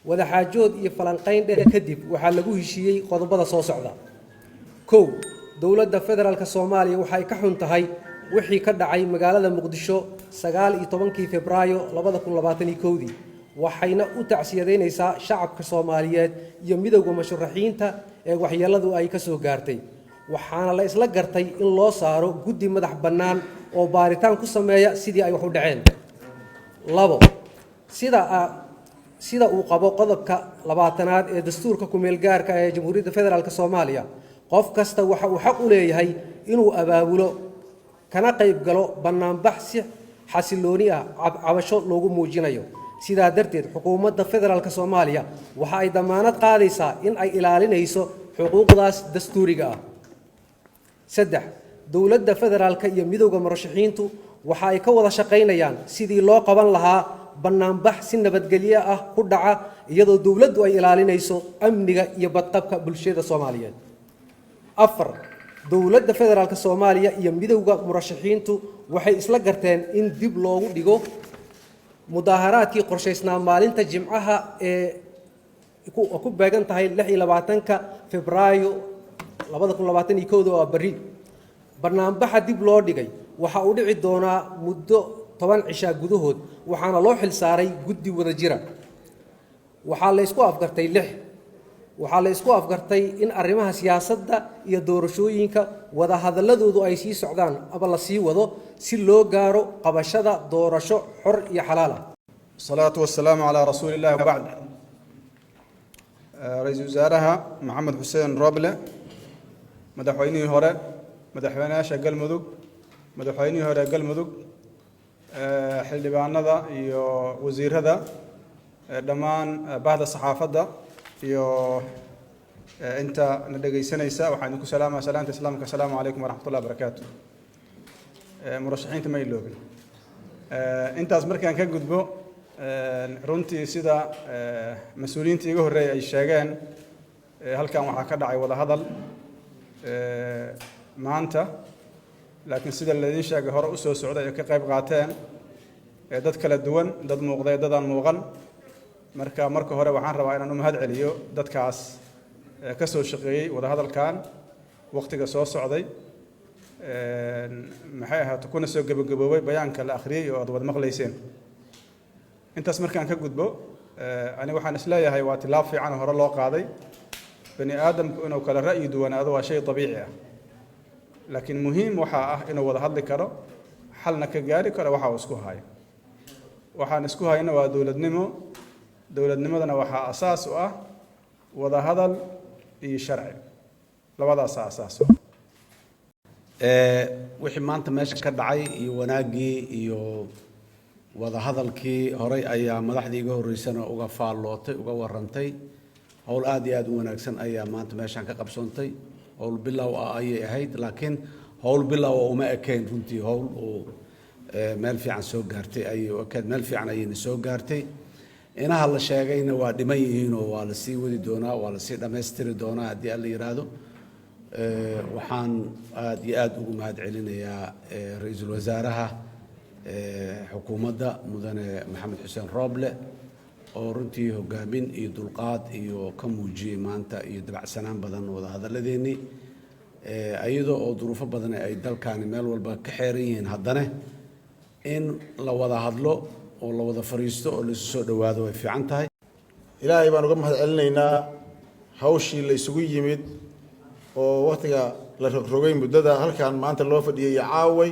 wada xaajood iyo falanqayn dheer kadib waxaa lagu heshiiyey qodobada soo socda. kow dowladda federaalka Soomaaliya waxay ka xun tahay wixii ka dhacay magaalada Muqdisho 19 Febraayo 2021 waxayna u tacsiyadeynaysaa shacabka Soomaaliyeed iyo midowga musharaxiinta ee waxyeeladu ay ka soo gaartay. waxaana la isla gartay in loo saaro guddi madax bannaan oo baaritaan ku sameeya sidii ay wax u dhaceen. labo sida uu qabo qodobka 20aad ee dastuurka ku meel gaarka ee Jamhuuriyadda Federaalka Soomaaliya qof kasta waxa uu xaq u leeyahay inuu abaabulo kana qayb galo bannaanbax si xasilooni ah cabasho loogu muujinayo. sidaa darteed xukuumadda federaalka Soomaaliya waxa ay damaanad qaadaysaa in ay ilaalinayso xuquuqdaas dastuuriga ah. saddex dowladda federaalka iyo midowga murashaxiintu waxa ay ka wada shaqaynayaan sidii loo qaban lahaa bannaanbax si nabadgelyo ah ku dhaca iyadoo dowladdu ay ilaalinayso amniga iyo badqabka bulshada Soomaaliyeed. afar dowladda federaalka Soomaaliya iyo midowga murashaxiintu waxay isla garteen in dib loogu dhigo mudaharaadkii qorshaysnaa maalinta Jimcaha ee ku beegan tahay 26 Febraayo 2021 oo bari. barnaamijka dib loo dhigay waxa uu dhici doonaa muddo 10 cisho gudahood waxaana loo xil saaray guddi wada jira. waxaa la isku afgartay in arrimaha siyaasadda iyo doorashooyinka wada hadalladoodu ay sii socdaan ama la sii wado si loo gaaro qabashada doorasho xor iyo xalaal ah. والصلاة والسلام على رسول الله وبعد. رئيس وزراء محمد حسين روبلة مدحويني هراء مدحويناش قلمذوق مدحويني هراء قلمذوق حل بعندا يو وزير هذا دمان بعد الصحافة ده يو أنت ندقي سنة يساء وحنكو سلام تسلامك السلام عليكم ورحمة الله وبركاته. مرشحين تميل لوبي أنت أزمر كان كجذبه runtii sida mas'uuliyiinta iga horeeyay ay sheegeen halkan waxa ka dhacay wada hadal maanta laakiin sida la idin sheegay hore u soo socday ay ka qayb qaateen dad kala duwan dad muuqday dad aan muuqan marka hore waxaan rabaa inaan u mahad celiyo dadkaas ka soo shaqeeyay wada hadalkan waqtiga soo socday maxay ahayd kuna soo gabagaboobay bayaanka la akhriyay oo aad wada maqlayseen. intaas markaan ka gudbo aniga waxaan isleeyahay waa tilaab fiican hore loo qaaday bani aadamku inuu kala ra'yi duwanaado waa shay dabiici ah laakiin muhiim waxa ah inuu wada hadli karo xalna ka gaari karo waxa uu isku hayo waxaan isku hayna waa dowladnimadana waxa asaas u ah wada hadal iyo sharci labadaas asaas wixii maanta meesha ka dhacay iyo wanaagii iyo wada hadalkii horay ayaa madaxdii iga horeysana uga faallootay uga warantay howl aad iyo aad u wanaagsan ayaa maanta meeshan ka qabsoontay howl bilow ah ayay ahayd laakiin howl bilow uma ekayn runtii howl oo meel fiican soo gaartay ayuu akaad meel fiican ayayna soo gaartay inaha la sheegayna waa dhiman yihiin oo waa la sii wadi doonaa waa la sii dhammaystiri doonaa haddii alla yiraahdo waxaan aad iyo aad ugu mahad celinayaa ra'iisul wasaaraha xukuumadda mudane maxamed xuseen rooble oo runtii hogaamin iyo dulqaad iyo ka muujiyay maanta iyo dabacsanaan badan wada hadaladeennii iyadoo oo duruufo badan ay dalkaani meel walba ka xeeran yihiin haddana in la wada hadlo oo la wada fariisto oo la isu soo dhowaado way fiican tahay. ilaahay baan uga mahad celinaynaa hawshii la isugu yimid oo waqtiga la rogrogay muddada halkan maanta loo fadhiyay caaway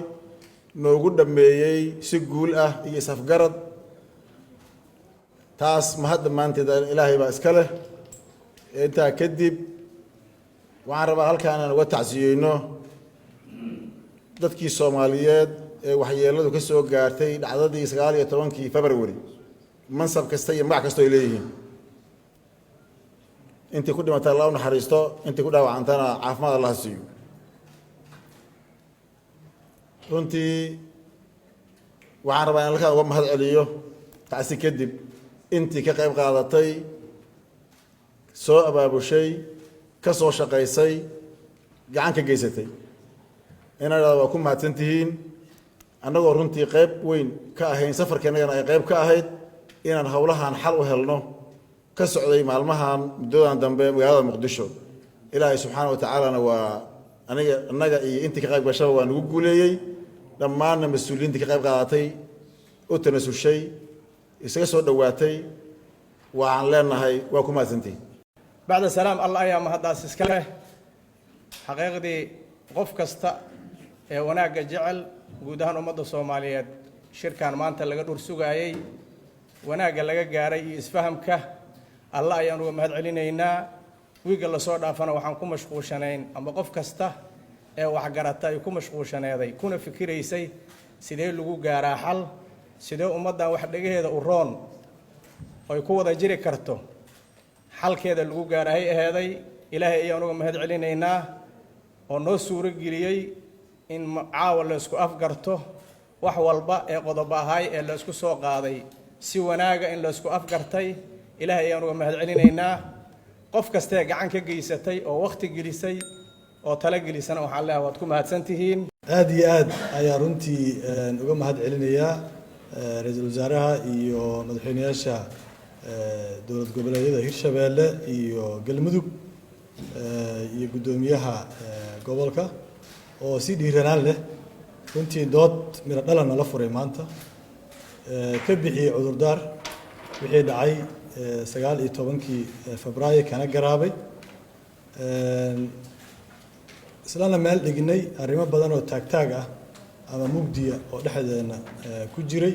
noogu dhameeyay si guul ah iyo safgarad taas mahad maanteeda ilaahay baa iska leh. inta kadib waxaan rabaa halkaan aan uga tacsiyeyno dadkii Soomaaliyeed ee waxyeeladu ka soo gaartay dhacdadii 19 February mansab kasta iyo magac kasta ay leeyihiin intii ku dhimatay Allah u naxariisto intii ku dhaawacantana caafimaad Allah siiyo. runtii waxaan rabaa in halkaan uga mahad celiyo taasi kadib intii ka qayb qaadatay soo abaabushay ka soo shaqaysay gacan ka geysatay inaan waa ku mahadsantihiin annagoo runtii qayb weyn ka ahayn safarkeennagana ay qayb ka ahayd inaan howlahan xal u helno ka socday maalmahan muddadan dambe magaalada muqdisho ilaahay subxaana wa tacaalana waa annaga iyo intii ka qayb gashaba waa nagu guuleeyey dhammaanna mas-uuliyiintii ka qayb qaadatay u tanasushay isaga soo dhowaatay waxaan leenahay waa ku mahadsantihin bacda salaam allah ayaa mahaddaas iska leh xaqiiqdii qof kasta ee wanaagga jecel guud ahaan ummadda soomaaliyeed shirkan maanta laga dhur sugaayey wanaagga laga gaaray iyo isfahamka allah ayaan uga mahad celinaynaa wiiga lasoo dhaafana waxaan ku mashquulshanayn ama qof kasta ee waxgarata ay ku mashquulshaneeday kuna fikiraysay sidee lagu gaaraa xal sidee ummaddan wax dhegaheeda u roon ay ku wada jiri karto xalkeeda lagu gaarahay aheeday ilaahay ayaan uga mahad celinaynaa oo noo suuro geliyey in caawa la isku afgarto wax walba ee qodob ahay ee la isku soo qaaday si wanaaga in la isku afgartay ilaahay ayaan uga mahad celinaynaa qof kastee gacan ka geysatay oo waqti gelisay oo tala gelisana waxaan leeyahay waad ku mahadsan tihiin aad iyo aad ayaa runtii uga mahad celinayaa ra-iisul wasaaraha iyo madaxweynayaasha dowlad goboleedyada Hirshabeelle iyo Galmudug iyo gudoomiyaha gobolka oo si dhiiranaan leh runtii dood miro dhalana la furay maanta ka bixiyay cudurdaar wixii dhacay 19 Febraayo kana garaabay islaana meel dhignay arrimo badan oo taagtaag ah ama mugdiya oo dhexdeena ku jiray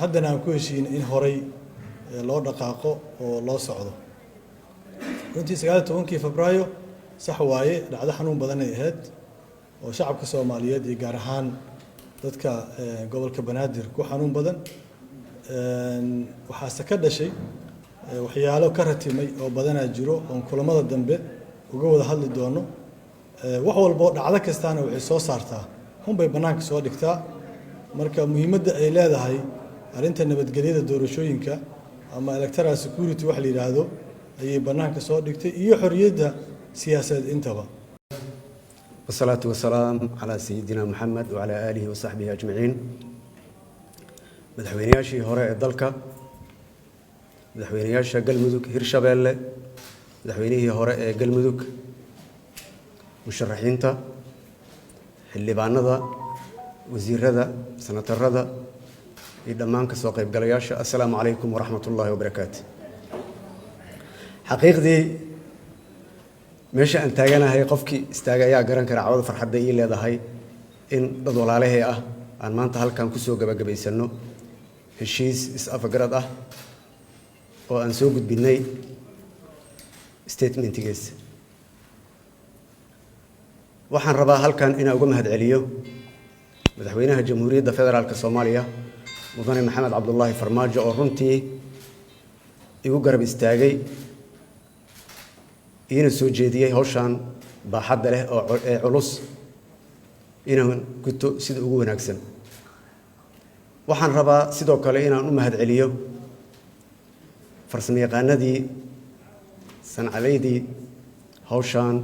haddana aan ku heshiin in horay loo dhaqaaqo oo loo socdo runtii 19 Febraayo sax waaye dhacdo xanuun badan ay ahayd oo shacabka Soomaaliyeed iyo gaar ahaan dadka gobolka Banaadir ku xanuun badan waxaa ka dhashay waxyaalo ka ratimay oo badanaa jiro oo kulamada dambe uga wada hadli doono wax walba dhacdo kastaana waxay soo saartaa hunbay banaanka soo dhigtaa marka muhiimadda ay leedahay arrinta nabadgelyada doorashooyinka ama electoral security wax la yiraahdo ayay banaanka soo dhigtay iyo xorriyadda siyaasadeed intaba والصلاة والسلام على سيدنا محمد وعلى آله وصحبه أجمعين مدحوينياشي هراء الدلكة مدحوينياشا قلمدوك هيرشابيل مدحوينيه هراء قلمدوك مشرحين تا اللي بعندا وزير هذا سنة الرضا إدمان كسوق بقلياشا السلام عليكم ورحمة الله وبركاته حقيقة meesha aan taaganahay qofkii istaagayaa garan kara cawada farxadda ii leedahay in dad walaalahay ah aan maanta halkan ku soo gabagabaysano heshiis is-afgarad ah oo aan soo gudbinay statementigiisa waxaan rabaa halkan inaan uga mahad celiyo madaxweynaha jamhuuriyadda federaalka Soomaaliya mudane Maxamed Cabdullaahi Farmaajo oo runtii igu garab istaagay ina soo jeediyay hawshan baaxad leh oo culus inaan guto sida ugu wanaagsan waxaan rabaa sidoo kale inaan u mahad celiyo farsamayaqaanadii sancadeydii hawshan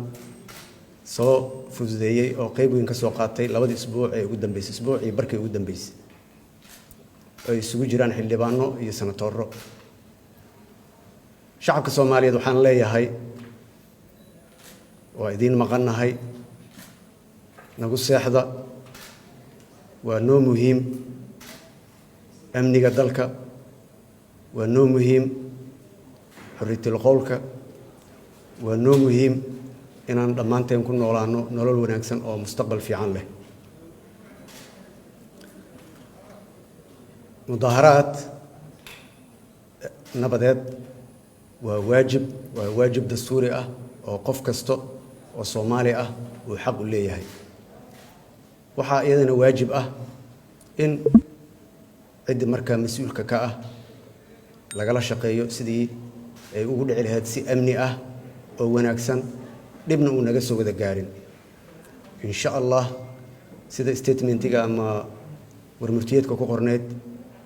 soo fududeeyay oo qayb weyn ka soo qaatay labadii isbuuc ee ugu dambeysay isbuucii barkii ugu dambeysay ay isugu jiraan xildhibaano iyo senatoro shacabka Soomaaliyeed waxaan leeyahay waa idin maqanahay nagu seexda waa noo muhiim amniga dalka waa noo muhiim xorriyatul qowlka waa noo muhiim inaan dhammaanteen ku noolaano nolol wanaagsan oo mustaqbal fiican leh mudaharaad nabadeed waa waajib dastuuri ah oo qof kasto oo Soomaali ah uu xaq u leeyahay waxa iyadana waajib ah in cid marka mas'uulka ka ah lagala shaqeeyo sidii ay ugu dhici lahayd si amni ah oo wanaagsan dibna uu naga soo wada gaarin insha Allah sida statementiga ama warmurtiyeedka ku qorneed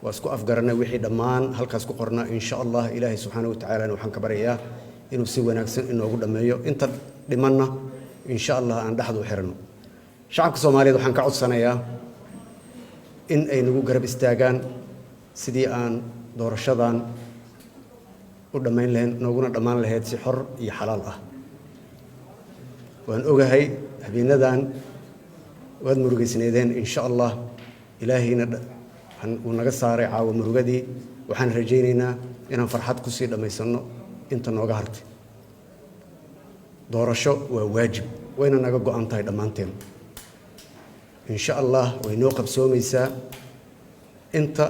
waa isku afgaranay wixii dhammaan halkaas ku qornaa insha Allah Ilaahay subhanahu wa ta'ala waxaan ka barayaa inuu si wanaagsan inoogu dhameeyo inta dhimanna insha Allah aan dhaxdu xirno shacabka Soomaaliyeed waxaan ka codsanayaa in ay nagu garab istaagaan sidii aan doorashadan u dhammayn lahayn nooguna dhammaan lahayd si xor iyo xalaal ah. waan ogahay habeenadan waad murugaysneedeen insha allah ilaahayna uu naga saaray caawa murugadii waxaan rajaynaynaa inaan farxad ku sii dhammaysanno inta nooga hartay. doorasho waa waajib wayna naga go'an tahay dhammaanteen insha allah way noo qabsoomaysaa. inta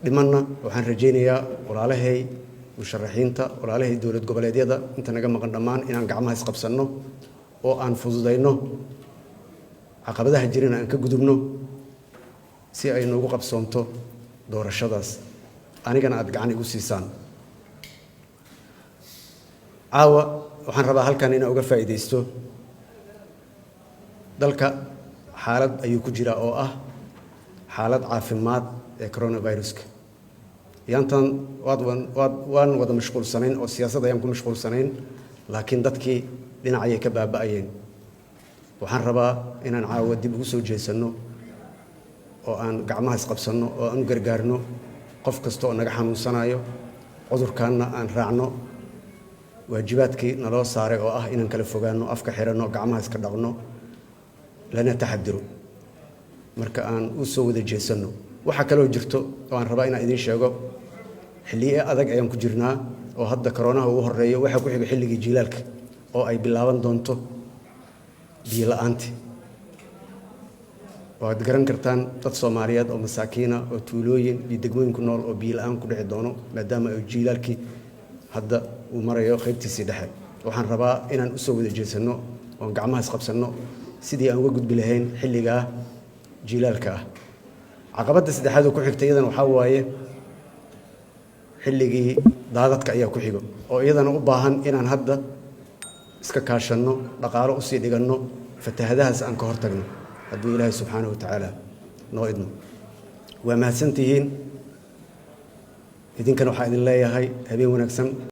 dhimanna waxaan rajaynayaa walaalahay musharaxiinta walaalahay dowlad goboleedyada inta naga maqan dhammaan inaan gacmaha isqabsanno oo aan fududayno caqabadaha jirina aan ka gudubno si ay noogu qabsoonto doorashadaas anigana aad gacan igu siisaan. caawa waxaan rabaa halkan inaan uga faa'iidaysto dalka xaalad ayuu ku jiraa oo ah xaalad caafimaad ee coronaviruska. yaantan waan wada mashquulsanayn oo siyaasad ayaan ku mashquulsanayn laakiin dadkii dhinacayay ka baaba'ayeen. waxaan rabaa inaan caawa dib ugu soo jeesanno oo aan gacmaha isqabsanno oo aan u gargaarno qof kasta oo naga xanuunsanayo cudurkaanna aan raacno waajibaadkii naloo saaray oo ah inaan kala fogaanno afka xiranno gacmaha iska dhaqno lana taxadiro marka aan u soo wada jeesanno. waxaa kaloo jirto oo aan rabaa inaan idiin sheego xilliye adag ayaan ku jirnaa oo hadda koronaha ugu horeeyo waxaa ku xiga xilligii jiilaalka oo ay bilaaban doonto biyo la'aanti. waad garan kartaan dad Soomaaliyeed oo masaakiina oo tuulooyin iyo degmooyin ku nool oo biyo la'aan ku dhici doono maadaama ay jiilaalkii hadda uu marayo qaybtiisii dhexe. waxaan rabaa inaan u soo wada jeesanno oo gacmaha isqabsanno sidii aan uga gudbi lahayn xilligaa jiilaalka ah. caqabadda saddexaad oo ku xigta iyadana waxaa waaye xilligii daadadka ayaa ku xigo oo iyadana u baahan inaan hadda iska kaashanno dhaqaalo u sii dhiganno fatahadahaas aan ka hortagno hadduu ilaahay subxaanahu wa tacaala noo idmo. waa mahadsantihiin idinkana waxaa idin leeyahay habeen wanaagsan.